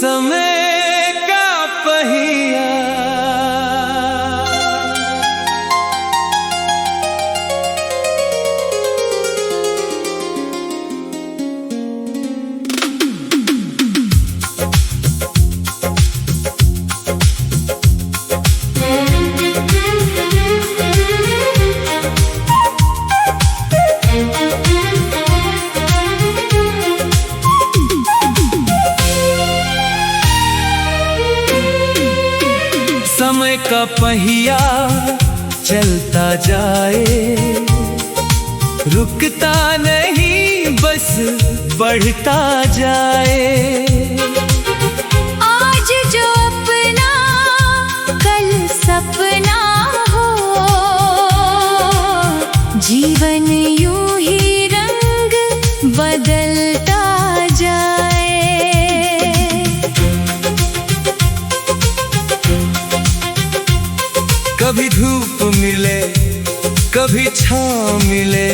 समय का पहिया समय का पहिया चलता जाए, रुकता नहीं बस बढ़ता जाए। आज जो अपना कल सपना हो, जीवन यूं ही रंग बदलता जाए। कभी धूप मिले कभी छाँव मिले,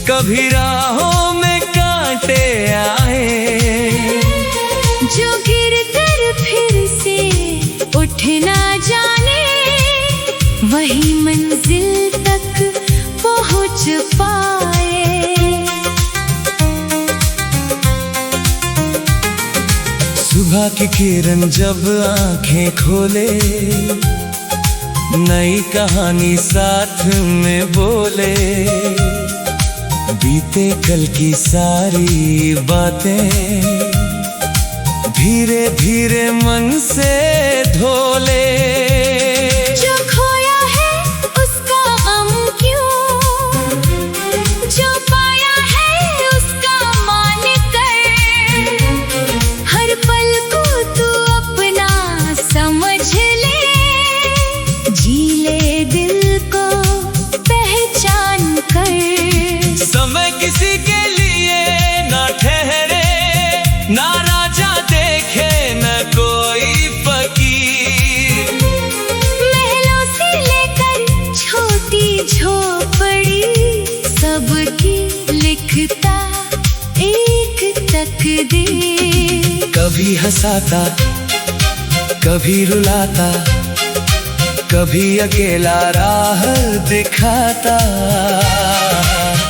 कभी राहों में कांटे आए। जो गिर कर फिर से उठ ना जाने, वही मंजिल तक पहुंच पाए। सुबह की किरण जब आंखें खोले, नई कहानी साथ में बोले। बीते कल की सारी बातें धीरे धीरे मन से धो ले। जो खोया है उसका गम क्यों, जो पाया है उसका मान कर। हर पल को तू अपना समझ ले, जी ले दिल को पहचान कर। समय किसी के लिए ना ठहरे, ना राजा देखे न कोई फकीर। महलों से लेकर छोटी झोपड़ी, सबकी लिखता एक तकदीर। कभी हंसाता कभी रुलाता, कभी अकेला राह दिखाता।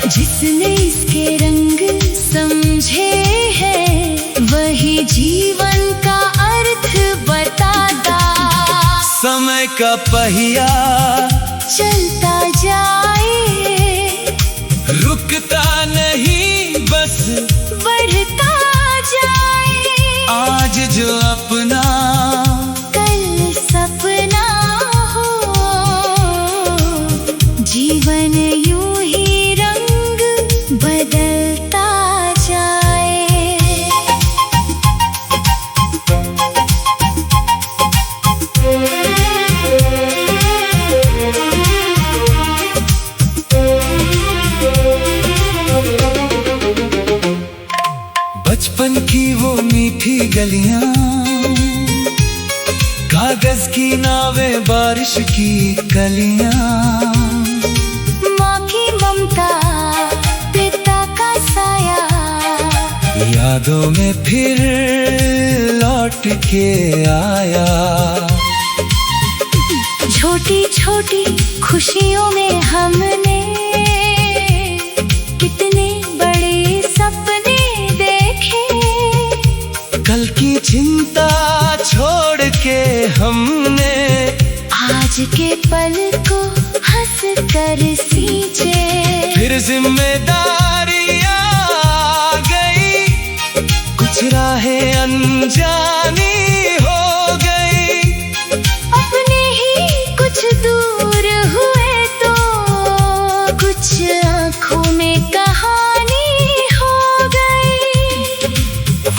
जिसने इसके रंग समझे हैं, वही जीवन का अर्थ बताता। समय का पहिया चलता जाए, रुकता नहीं बस बढ़ता जाए। आज जो अपना कल सपना हो, जीवन यूं ही रंग बदलता जाए। बचपन की वो मीठी गलियां, कागज की नावें, बारिश की कलियां। माँ की ममता, पिता का साया, यादों में फिर लौट के आया। छोटी छोटी खुशियों में हमने कितने बड़े सपने देखे। कल की चिंता छोड़ के हमने आज के पल को हंस कर सींचे। फिर जिम्मेदारियां आ गई, कुछ राहें अनजानी हो गई। अपने ही कुछ दूर हुए तो कुछ आँखों में कहानी हो गई।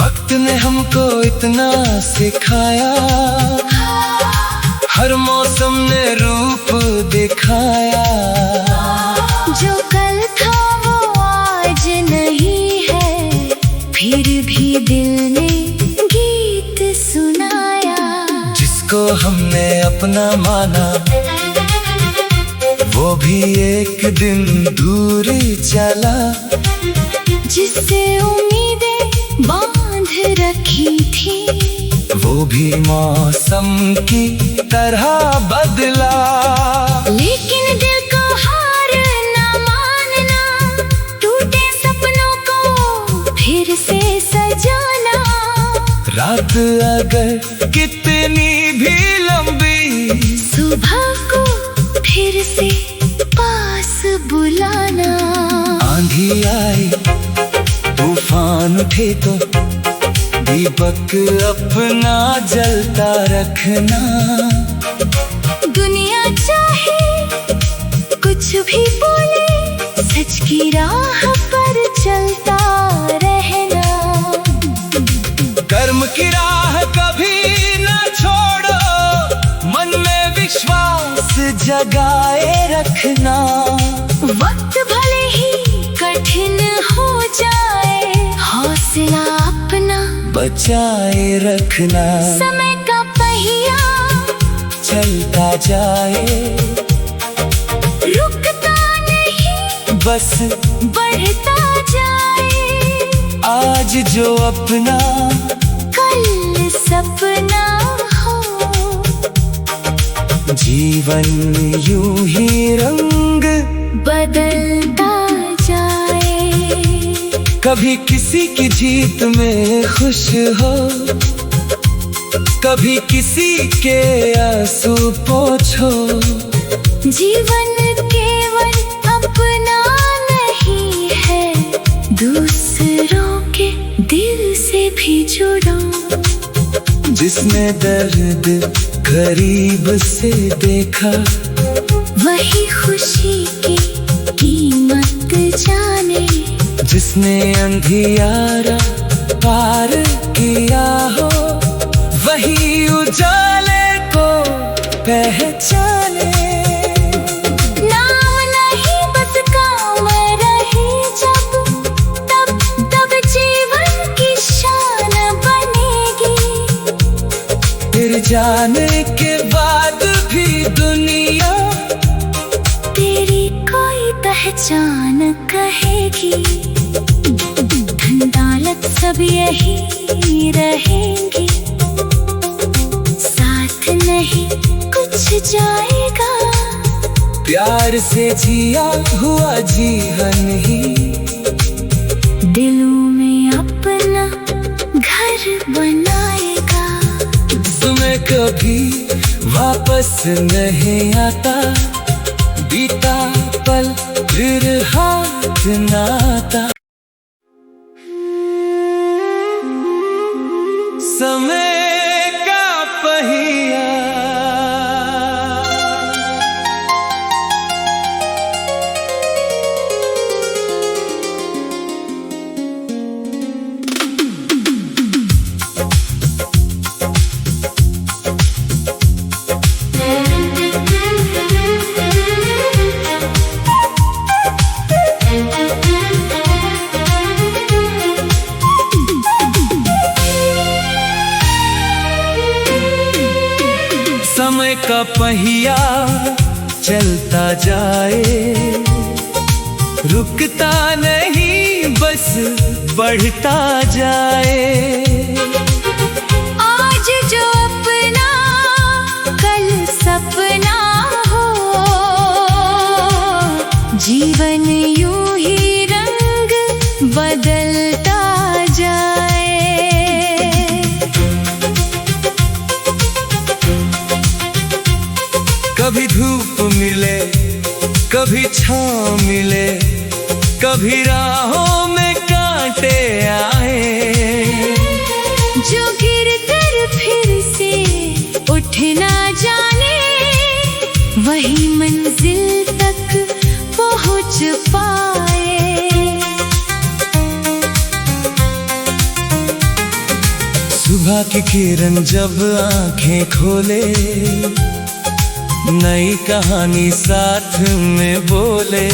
वक्त ने हमको इतना सिखाया, हर मौसम ने रूप दिखाया। जो कल था वो आज नहीं है, फिर भी दिल ने गीत सुनाया। जिसको हमने अपना माना, वो भी एक दिन दूर चला। जिससे उम्मीदें बांध रखी थी, मौसम की तरह बदला। लेकिन दिल को हार ना मानना, टूटे सपनों को फिर से सजाना। रात अगर कितनी भी लंबी, सुबह को फिर से पास बुलाना। आंधी आए तूफान उठे तो दीपक अपना जलता रखना। दुनिया चाहे कुछ भी बोले, सच की राह पर चलता रहना। कर्म की राह कभी न छोड़ो, मन में विश्वास जगाए रखना। वक्त भले ही कठिन हो जाए, हौसला अपना बचाए रखना। समय का पहिया चलता जाए, रुकता नहीं, बस बढ़ता जाए। आज जो अपना कल सपना हो। जीवन यूं ही रंग बदलता जाए। कभी किसी की जीत में खुश हो, कभी किसी के आंसू पोंछो। जीवन केवल अपना नहीं है, दूसरों के दिल से भी जुड़ो। जिसने दर्द करीब से देखा, वही खुशी की कीमत जाने। जिसने अंधियारा पार किया हो, वही उजाले को पहचाने। नाम नहीं बस काम रहे जब, तब जीवन की शान बनेगी। फिर जाने के बाद भी दुनिया तेरी कोई पहचान कहेगी। धन दौलत सब यही रहेंगे, साथ नहीं कुछ जाएगा। प्यार से जिया हुआ जीवन ही दिलों में अपना घर बनाएगा। समय कभी वापस नहीं आता, बीता पल फिर हाथ ना आता। समय का पहिया समय का पहिया चलता जाए, रुकता नहीं बस बढ़ता जाए। आज जो अपना कल सपना हो, जीवन यूं ही रंग बदलता जाए। कभी धूप मिले, कभी छाँव मिले, कभी राहों में कांटे आए। जो गिर कर फिर से उठ ना जाने, वही मंजिल तक पहुंच पाए। सुबह की किरण जब आंखें खोले, नई कहानी साथ में बोले।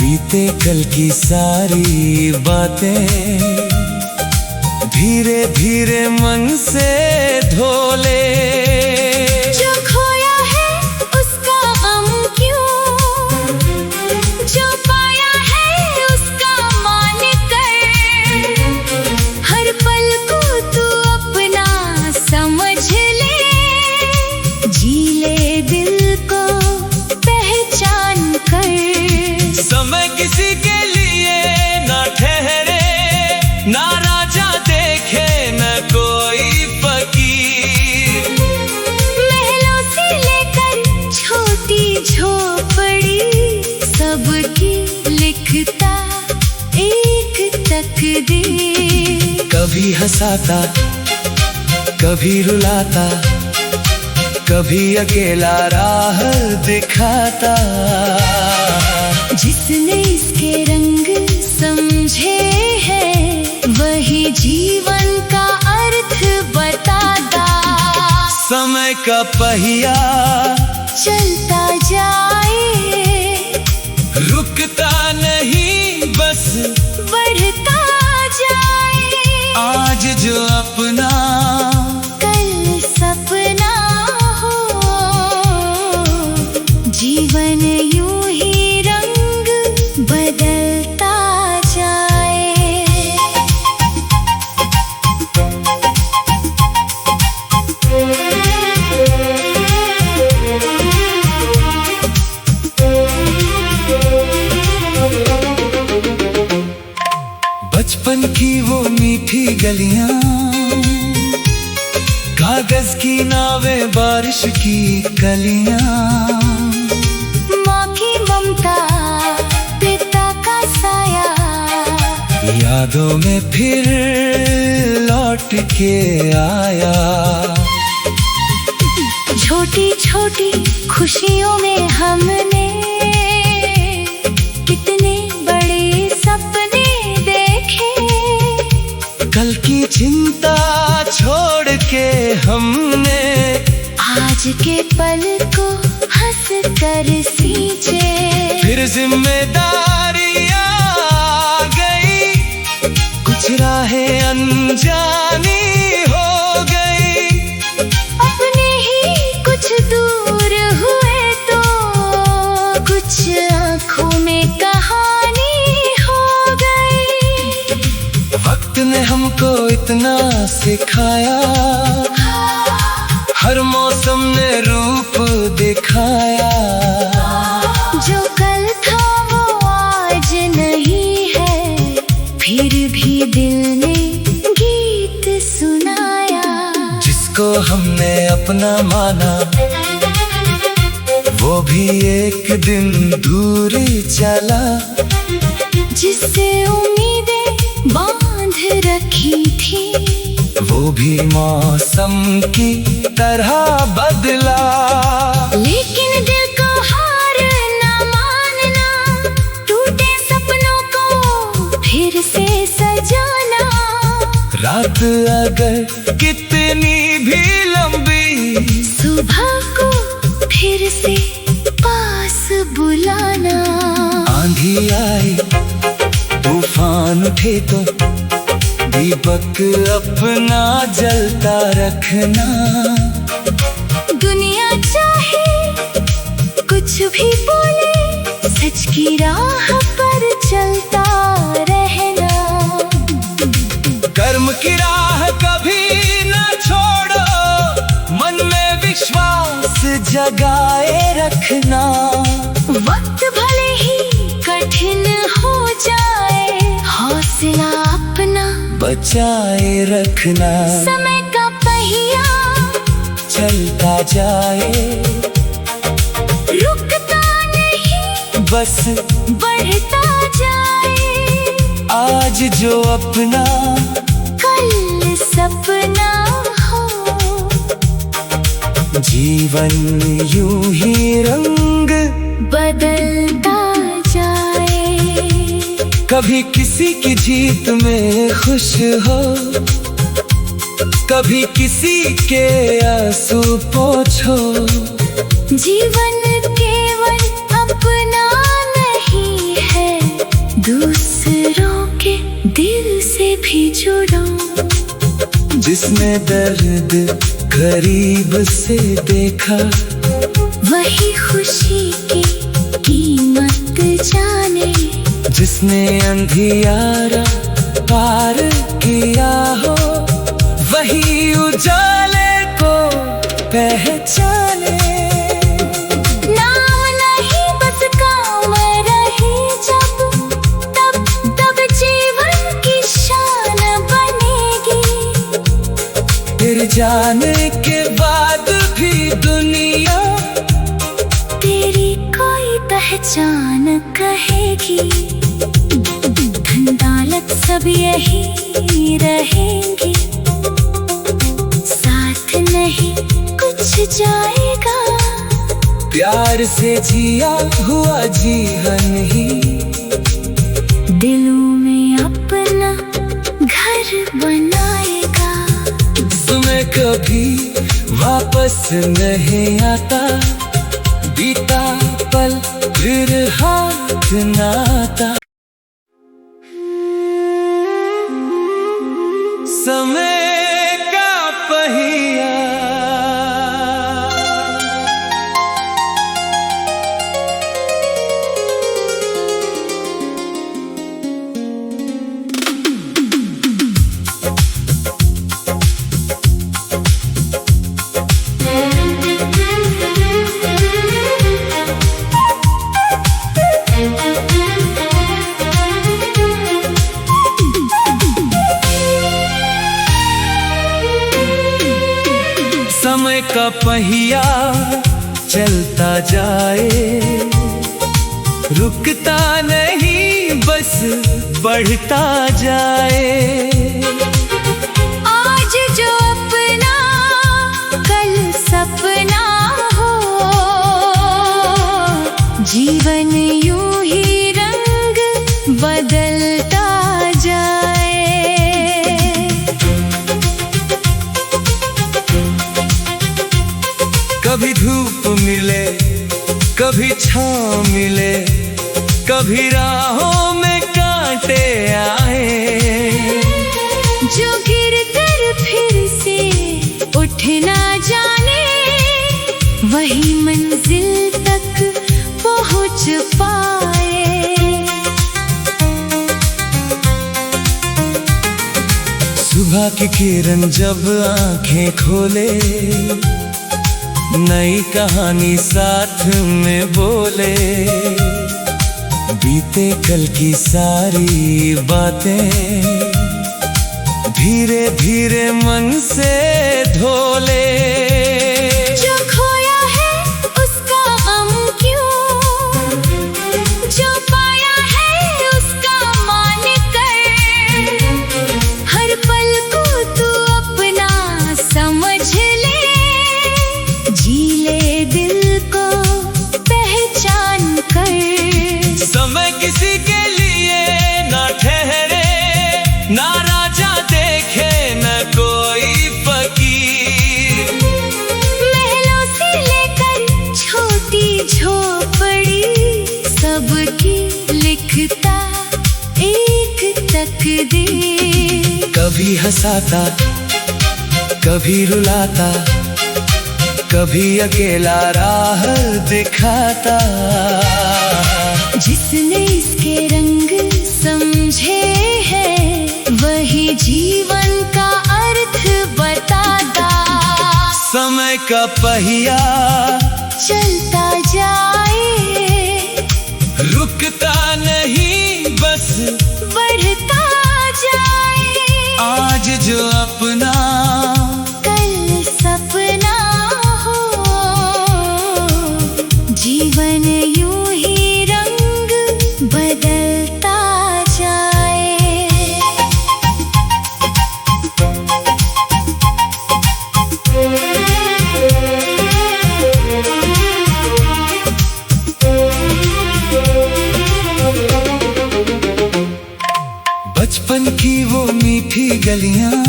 बीते कल की सारी बातें धीरे धीरे मन से धो ले। जो खोया है उसका गम क्यों, जो पाया है उसका मान कर। हर पल को तू अपना तकदीर। कभी हंसाता, कभी रुलाता, कभी अकेला राह दिखाता। जिसने इसके रंग समझे हैं वही जीवन का अर्थ बताता। समय का पहिया चलता जाए, रुकता नहीं बस बढ़ता जाए। आज जो अपना कल सपना हो, जीवन यूं ही रंग बदलता जाए। बचपन की वो मीठी गलियां, कागज की नावें, बारिश की कलियां। माँ की ममता, पिता का साया, यादों में फिर लौट के आया। छोटी छोटी खुशियों में हमने कितने बड़े सपने देखे। कल की चिंता छोड़ के हमने आज के पल को हंस कर सींचे। फिर जिम्मेदारियां आ गई, कुछ राहें अनजानी हो गई। अपने ही कुछ दूर हुए तो कुछ आँखों में कहानी हो गई। वक्त ने हमको इतना सिखाया, हर मौसम ने रूप दिखाया। जो कल था वो आज नहीं है, फिर भी दिल ने गीत सुनाया। जिसको हमने अपना माना वो भी एक दिन दूर चला। जिससे उम्मीदें बांध रखी थी वो भी मौसम की तरह बदला। लेकिन दिल को हार ना मानना, टूटे सपनों को फिर से सजाना। रात अगर कितनी भी लंबी, सुबह को फिर से पास बुलाना। आंधी आए तूफान उठे तो दीपक अपना जलता रखना। दुनिया चाहे कुछ भी बोले, सच की राह पर चलता रहना। कर्म की राह कभी न छोड़ो, मन में विश्वास जगाए रखना। वक्त भले ही कठिन हो जाए, हौसला अपना बचाए रखना। समय का पहिया चलता जाए, रुकता नहीं बस बढ़ता जाए। आज जो अपना कल सपना हो, जीवन यूं ही रंग बदलता जाए। कभी किसी की जीत में खुश हो, कभी किसी के आंसू पोंछो। जीवन केवल अपना नहीं है, दूसरों के दिल से भी जुड़ो। जिसने दर्द करीब से देखा वही खुशी की कीमत जाने। जिसने अंधियारा पार किया हो वही उजाले को पहचाने। नाम नहीं बस काम रहे जब, तब जीवन की शान बनेगी। फिर जाने के बाद भी दुनिया तेरी कोई पहचान कहेगी। धन दौलत सब यही रहेंगे, साथ नहीं कुछ जाएगा। प्यार से जिया हुआ जीवन ही दिलों में अपना घर बनाएगा। समय कभी वापस नहीं आता, बीता पल फिर हाथ ना आता। समय का पहिया समय का पहिया चलता जाए, रुकता नहीं बस बढ़ता जाए। आज जो अपना कल सपना हो, जीवन यूं ही रंग बदलता जाए। कभी धूप मिले कभी छाँव मिले, कभी राहों में कांटे आए। जो गिर कर फिर से उठ ना जाने, वही मंजिल तक पहुंच पाए। सुबह की किरण जब आंखें खोले, नई कहानी साथ में बोले। बीते कल की सारी बातें धीरे धीरे मन से धो ले। जो खोया है उसका गम क्यों, जो पाया है उसका मान कर। हर पल को तू अपना समझ ले, जी ले दिल को पहचान कर। समय किसी के लिए ना ठहरे, ना राजा देखे न कोई फकीर। महलों से लेकर छोटी झोपड़ी, सबकी लिखता एक तकदीर। कभी हंसाता कभी रुलाता, कभी अकेला राह दिखाता। जिसने इसके रंग समझे हैं, वही जीवन का अर्थ बताता। समय का पहिया चलता जाए, रुकता नहीं बस बढ़ता जाए। आज जो अपना कल सपना हो, जीवन यूं ही रंग बदलता जाए। बचपन की वो मीठी गलियां,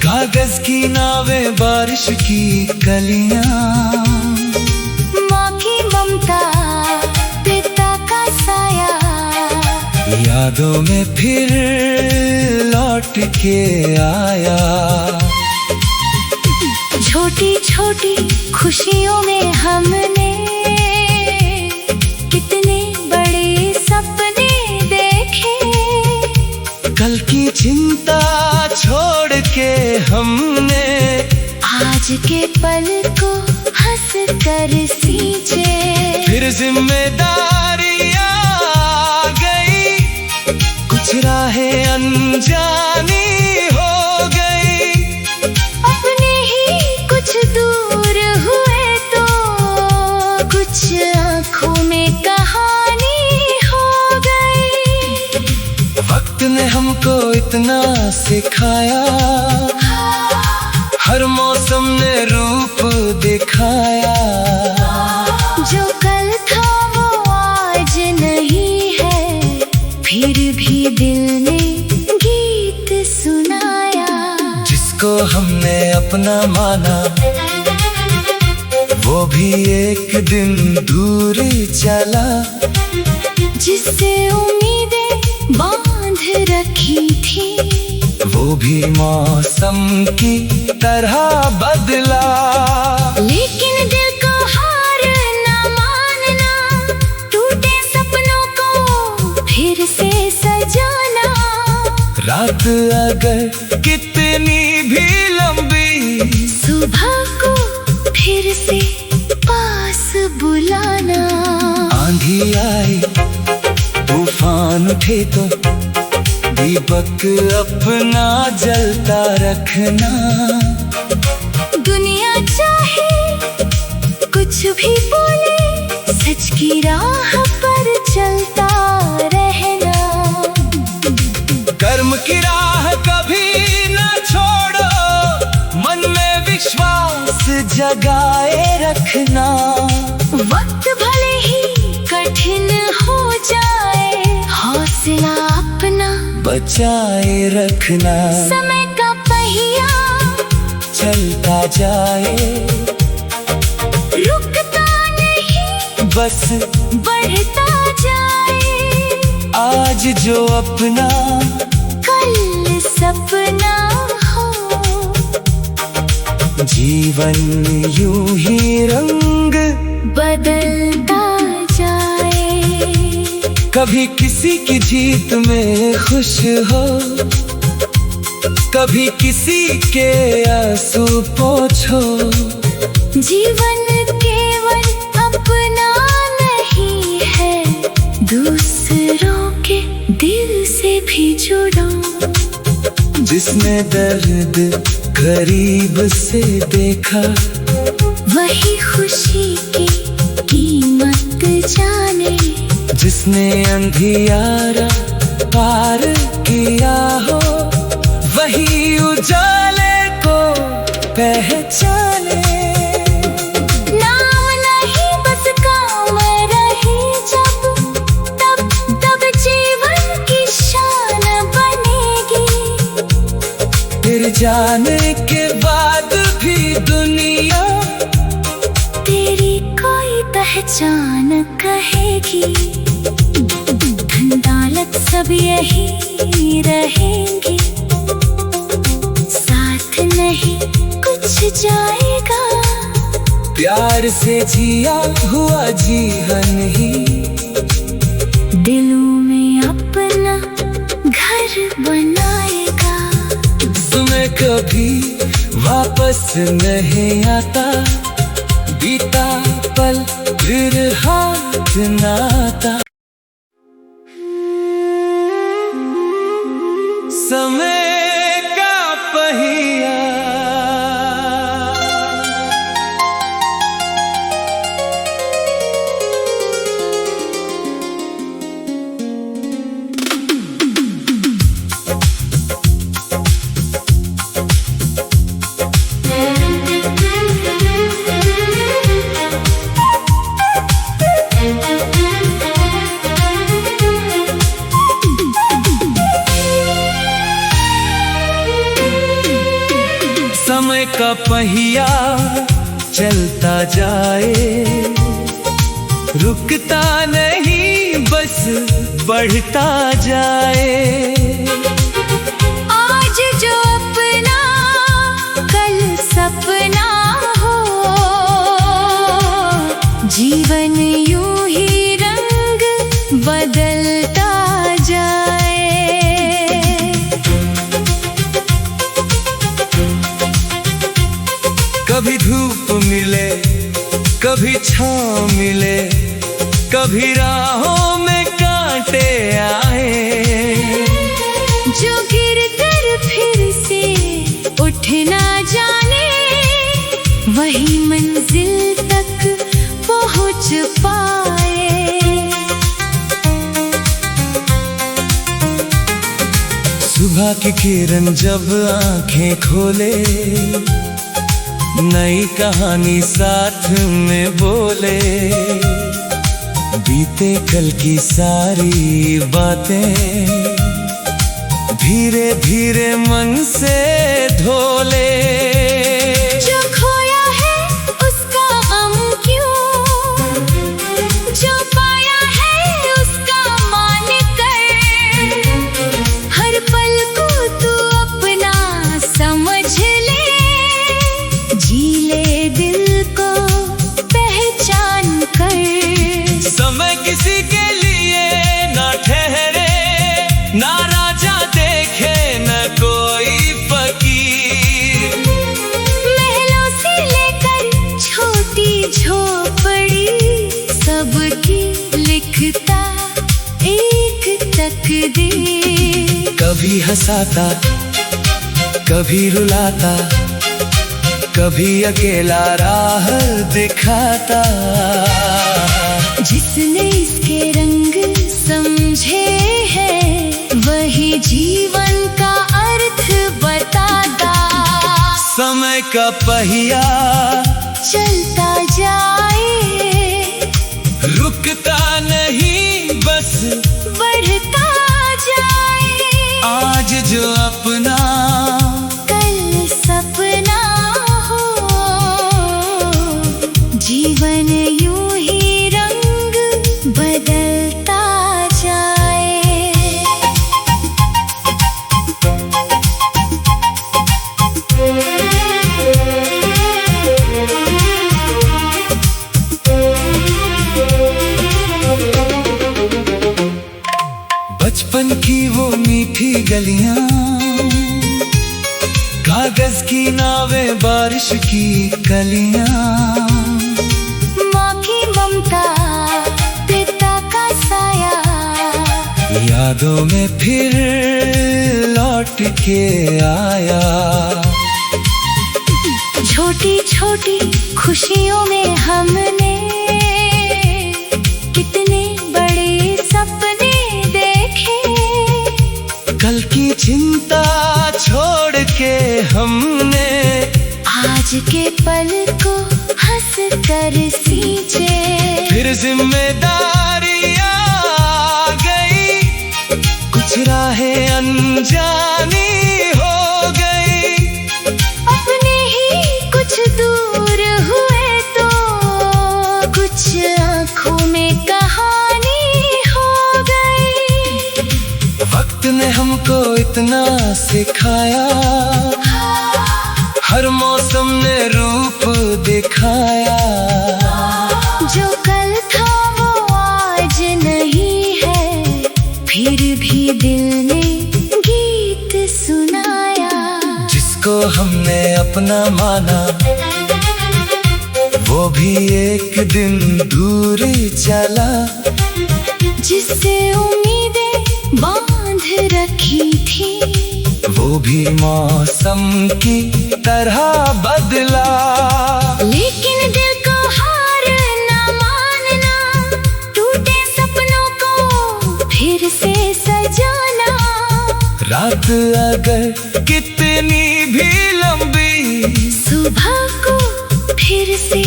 कागज की नावें बारिश की कलियां। माँ की ममता पिता का साया, यादों में फिर लौट के आया। छोटी छोटी खुशियों में हमने कितने बड़े सपने देखे। कल की चिंता छोड़ के हमने आज के पल को हंस कर सींचे। फिर जिम्मेदारी आ गई, कुछ राहें अनजानी हो गई। अपने ही कुछ दूर हुए तो कुछ आँखों में कहानी हो गई। ने हमको इतना सिखाया, हर मौसम ने रूप दिखाया। जो कल था वो आज नहीं है, फिर भी दिल ने गीत सुनाया। जिसको हमने अपना माना वो भी एक दिन दूर चला। जिससे उम्मीदें बांध रखी थी वो भी मौसम की तरह बदला। लेकिन दिल को हार ना मानना, टूटे सपनों को फिर से सजाना। रात अगर कितनी भी लंबी, सुबह को फिर से पास बुलाना। आंधी आई तूफान उठे तो दीपक अपना जलता रखना। दुनिया चाहे कुछ भी बोले, सच की राह पर चलता रहना। कर्म की राह कभी ना छोड़ो, मन में विश्वास जगाए रखना। वक्त भले ही कठिन हो जाए, हौसला अपना बचाए रखना। समय का पहिया चलता जाए, रुकता नहीं, बस बढ़ता जाए। आज जो अपना कल सपना हो, जीवन यूं ही रंग बदलता जाए। कभी किसी की जीत में खुश हो, कभी किसी के आंसू पोंछो। जीवन केवल अपना नहीं है, दूसरों के दिल से भी जुड़ो। जिसने दर्द करीब से देखा वही खुशी की कीमत जाने। जिसने अंधियारा पार किया हो वही उजाले को पहचाने। नाम नहीं बस काम रहे जब, तब जीवन की शान बनेगी। फिर जाने के बाद भी दुनिया तेरी कोई पहचान कहेगी। धन दौलत सब यही रहेंगे, साथ नहीं कुछ जाएगा। प्यार से जिया हुआ जीवन ही दिलों में अपना घर बनाएगा। समय कभी वापस नहीं आता, बीता पल फिर हाथ ना आता। समय का पहिया समय का पहिया चलता जाए, रुकता नहीं बस बढ़ता जाए। आज जो अपना कल सपना हो, जीवन यूं ही रंग बदलता जाए। कभी धूप मिले कभी छाँव मिले, कभी राहों में कांटे आए। जो गिर कर फिर से उठ ना जाने, वही मंजिल तक पहुंच पाए। सुबह की किरण जब आंखें खोले, नई कहानी साथ में बोले, बीते कल की सारी बातें धीरे धीरे मन से धो ले। जो खोया है उसका गम क्यों, जो पाया है उसका मान कर, हर पल को तू अपना समझ ले, जी ले दिल को पहचान कर। समय किसी के लिए ना ठहरे, ना राजा देखे न कोई फकीर, महलों से लेकर छोटी झोपड़ी सबकी लिखता एक तकदीर। कभी हंसाता कभी रुलाता, कभी अकेला राह दिखाता, जिसने इसके रंग समझे हैं वही जीवन का अर्थ बताता। समय का पहिया चलता जाए, रुकता नहीं बस बढ़ता जाए, आज जो अपना कल सपना हो, जीवन यूं ही रंग बदलता जाए। बचपन की वो मीठी गलियां, कागज की नावें, बारिश की कलियां, माँ की ममता, पिता का साया, यादों में फिर लौट के आया। छोटी छोटी खुशियों में हमने कितने बड़े सपने देखे, कल की चिंता छोड़ के हमने आज के पल को हंस कर सींचे। फिर जिम्मेदारियां आ गई, कुछ राहें अनजानी हो गई, अपने ही कुछ दूर हुए तो कुछ आँखों में कहानी हो गई। वक्त ने हमको इतना सिखाया, हर मौसम ने रूप दिखाया, जो कल था वो आज नहीं है, फिर भी दिल ने गीत सुनाया। जिसको हमने अपना माना वो भी एक दिन दूर चला, जिससे उम्मीदें बांध रखी थी वो भी मौसम की तरह बदला। लेकिन दिल को हार ना मानना, टूटे सपनों को फिर से सजाना। रात अगर कितनी भी लंबी, सुबह को फिर से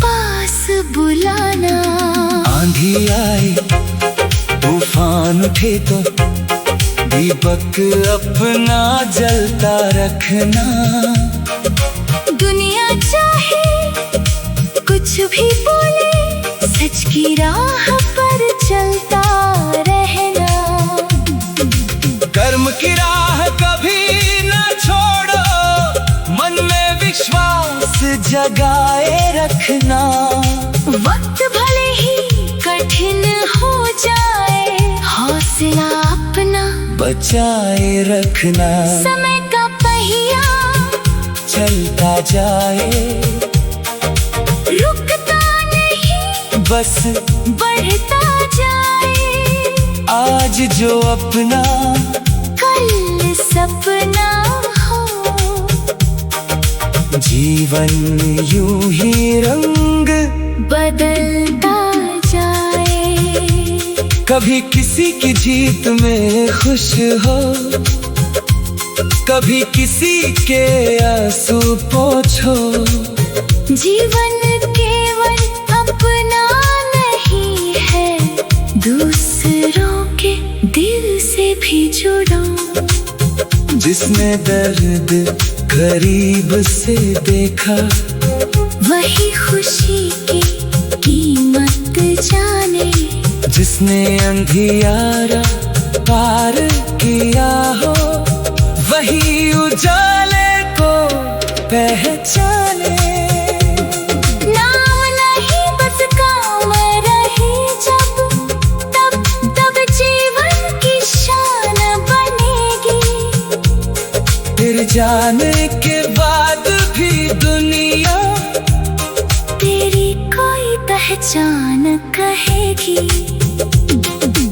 पास बुलाना। आंधी आए तूफान उठे तो दीपक अपना जलता रखना। दुनिया चाहे कुछ भी बोले, सच की राह पर चलता रहना। कर्म की राह कभी न छोड़ो, मन में विश्वास जगाए रखना। वक्त भले ही कठिन हो जाए, हौसला अपना बचाए रखना। समय का पहिया चलता जाए, रुकता नहीं बस बढ़ता जाए, आज जो अपना कल सपना हो, जीवन यूं ही रंग बदलता जाए। कभी किसी की जीत में खुश हो, कभी किसी के आंसू पोंछो। जीवन केवल अपना नहीं है, दूसरों के दिल से भी जुड़ो। जिसने दर्द करीब से देखा, वही खुशी की कीमत जाने। जिसने अंधियारा पार किया हो, वही उजाले को पहचाने। नाम नहीं बस काम रहे जब, तब जीवन की शान बनेगी। फिर जाने के बाद भी दुनिया तेरी कोई पहचान कहेगी।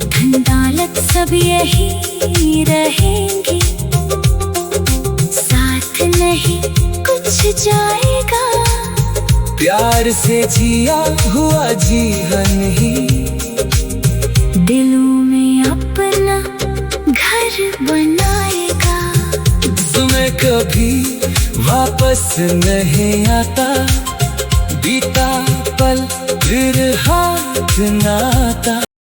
धन दौलत सब यही रहेंगी, साथ नहीं कुछ जाएगा। प्यार से जिया हुआ जीवन ही दिलों में अपना घर बनाएगा। तुम्हें कभी वापस नहीं आता, बीता पल फिर हाथ ना आता।